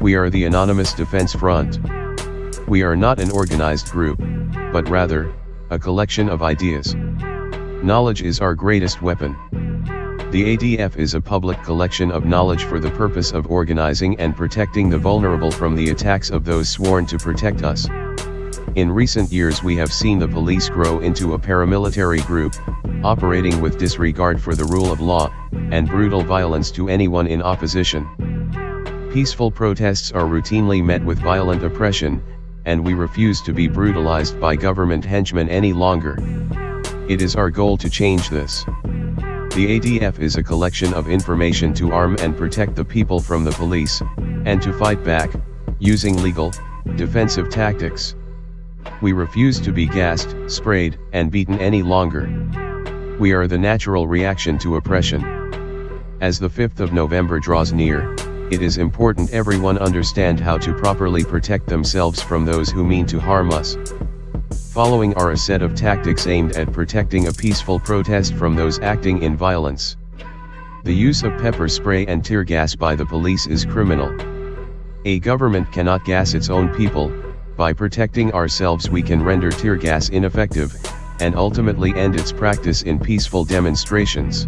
We are the Anonymous Defense Front. We are not an organized group, but rather, a collection of ideas. Knowledge is our greatest weapon. The ADF is a public collection of knowledge for the purpose of organizing and protecting the vulnerable from the attacks of those sworn to protect us. In recent years we have seen the police grow into a paramilitary group, operating with disregard for the rule of law, and brutal violence to anyone in opposition. Peaceful protests are routinely met with violent oppression, and we refuse to be brutalized by government henchmen any longer. It is our goal to change this. The ADF is a collection of information to arm and protect the people from the police, and to fight back, using legal, defensive tactics. We refuse to be gassed, sprayed, and beaten any longer. We are the natural reaction to oppression. As the 5th of November draws near, it is important everyone understand how to properly protect themselves from those who mean to harm us. Following are a set of tactics aimed at protecting a peaceful protest from those acting in violence. The use of pepper spray and tear gas by the police is criminal. A government cannot gas its own people. By protecting ourselves we can render tear gas ineffective, and ultimately end its practice in peaceful demonstrations.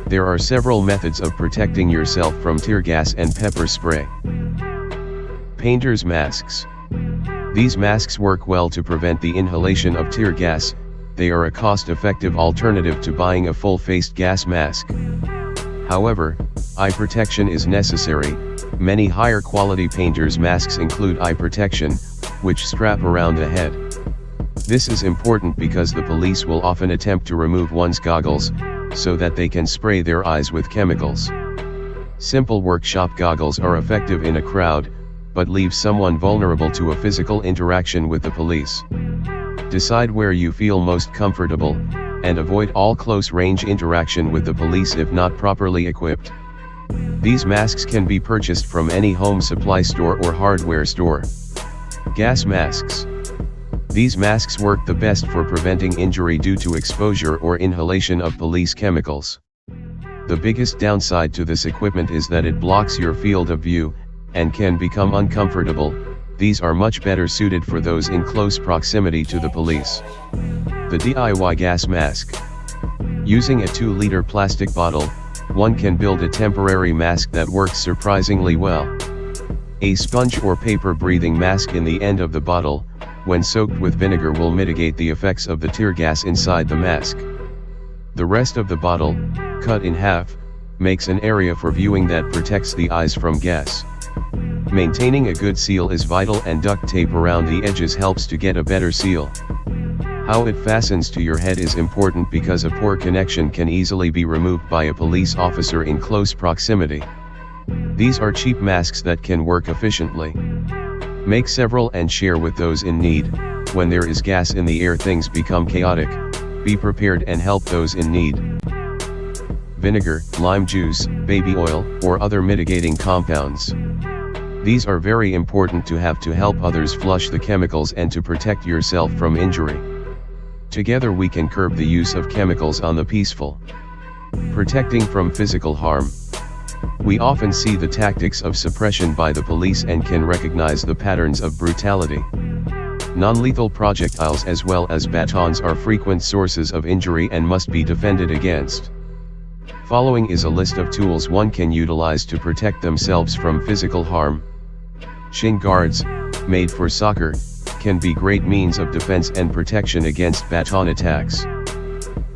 There are several methods of protecting yourself from tear gas and pepper spray. Painter's masks. These masks work well to prevent the inhalation of tear gas. They are a cost-effective alternative to buying a full-faced gas mask. However, eye protection is necessary. Many higher quality painter's masks include eye protection, which strap around the head. This is important because the police will often attempt to remove one's goggles, so that they can spray their eyes with chemicals. Simple workshop goggles are effective in a crowd, but leave someone vulnerable to a physical interaction with the police. Decide where you feel most comfortable, and avoid all close-range interaction with the police if not properly equipped. These masks can be purchased from any home supply store or hardware store. Gas masks. These masks work the best for preventing injury due to exposure or inhalation of police chemicals. The biggest downside to this equipment is that it blocks your field of view, and can become uncomfortable. These are much better suited for those in close proximity to the police. The DIY gas mask. Using a 2-liter plastic bottle, one can build a temporary mask that works surprisingly well. A sponge or paper breathing mask in the end of the bottle, when soaked with vinegar, will mitigate the effects of the tear gas inside the mask. The rest of the bottle, cut in half, makes an area for viewing that protects the eyes from gas. Maintaining a good seal is vital, and duct tape around the edges helps to get a better seal. How it fastens to your head is important because a poor connection can easily be removed by a police officer in close proximity. These are cheap masks that can work efficiently. Make several and share with those in need. When there is gas in the air, things become chaotic. Be prepared and help those in need. Vinegar, lime juice, baby oil, or other mitigating compounds. These are very important to have to help others flush the chemicals and to protect yourself from injury. Together we can curb the use of chemicals on the peaceful. Protecting from physical harm. We often see the tactics of suppression by the police and can recognize the patterns of brutality. Non-lethal projectiles as well as batons are frequent sources of injury and must be defended against. Following is a list of tools one can utilize to protect themselves from physical harm. Shin guards, made for soccer, can be great means of defense and protection against baton attacks.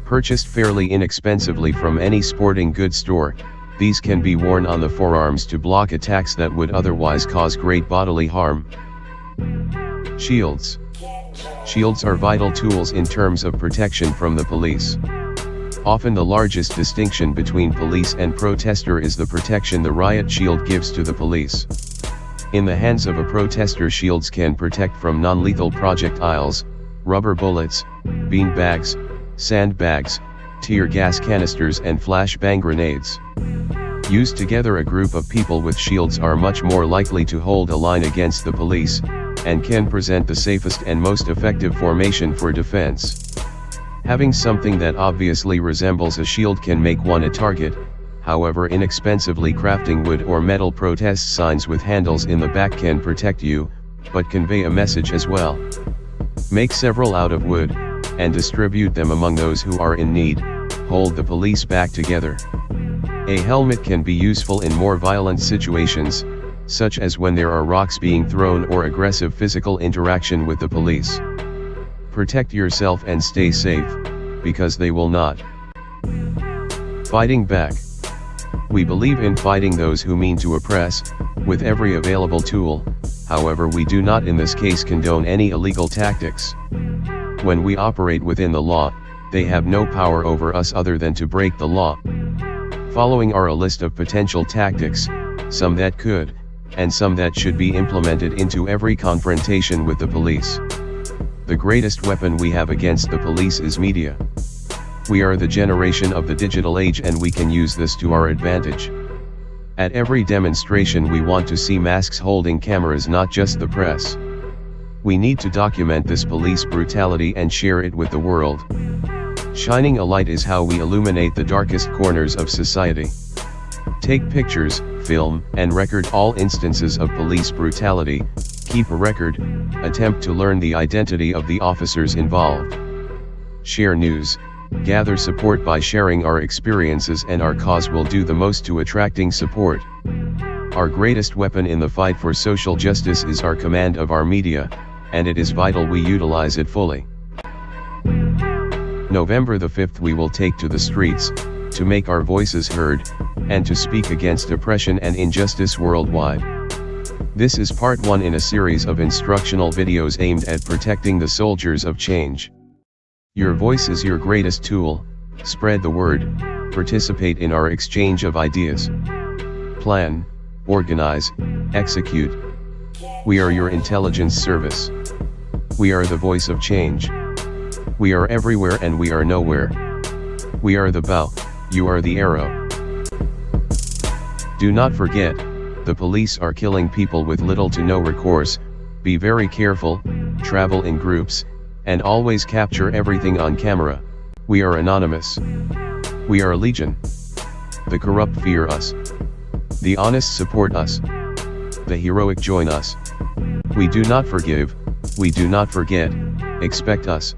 Purchased fairly inexpensively from any sporting goods store, these can be worn on the forearms to block attacks that would otherwise cause great bodily harm. Shields. Shields are vital tools in terms of protection from the police. Often the largest distinction between police and protester is the protection the riot shield gives to the police. In the hands of a protester, shields can protect from non-lethal projectiles, rubber bullets, bean bags, sandbags, tear gas canisters and flashbang grenades. Used together, a group of people with shields are much more likely to hold a line against the police, and can present the safest and most effective formation for defense. Having something that obviously resembles a shield can make one a target. However, inexpensively crafting wood or metal protest signs with handles in the back can protect you, but convey a message as well. Make several out of wood, and distribute them among those who are in need. Hold the police back together. A helmet can be useful in more violent situations, such as when there are rocks being thrown or aggressive physical interaction with the police. Protect yourself and stay safe, because they will not. Fighting back. We believe in fighting those who mean to oppress, with every available tool. However, we do not in this case condone any illegal tactics. When we operate within the law, they have no power over us other than to break the law. Following are a list of potential tactics, some that could, and some that should be implemented into every confrontation with the police. The greatest weapon we have against the police is media. We are the generation of the digital age and we can use this to our advantage. At every demonstration we want to see masks holding cameras, not just the press. We need to document this police brutality and share it with the world. Shining a light is how we illuminate the darkest corners of society. Take pictures, film, and record all instances of police brutality. Keep a record, attempt to learn the identity of the officers involved. Share news, gather support by sharing our experiences, and our cause will do the most to attracting support. Our greatest weapon in the fight for social justice is our command of our media, and it is vital we utilize it fully. November the 5th we will take to the streets, to make our voices heard, and to speak against oppression and injustice worldwide. This is part 1 in a series of instructional videos aimed at protecting the soldiers of change. Your voice is your greatest tool. Spread the word, participate in our exchange of ideas. Plan, organize, execute. We are your intelligence service. We are the voice of change. We are everywhere and we are nowhere. We are the bow, you are the arrow. Do not forget, the police are killing people with little to no recourse. Be very careful, travel in groups, and always capture everything on camera. We are anonymous. We are legion. The corrupt fear us. The honest support us. The heroic join us. We do not forgive, we do not forget, expect us.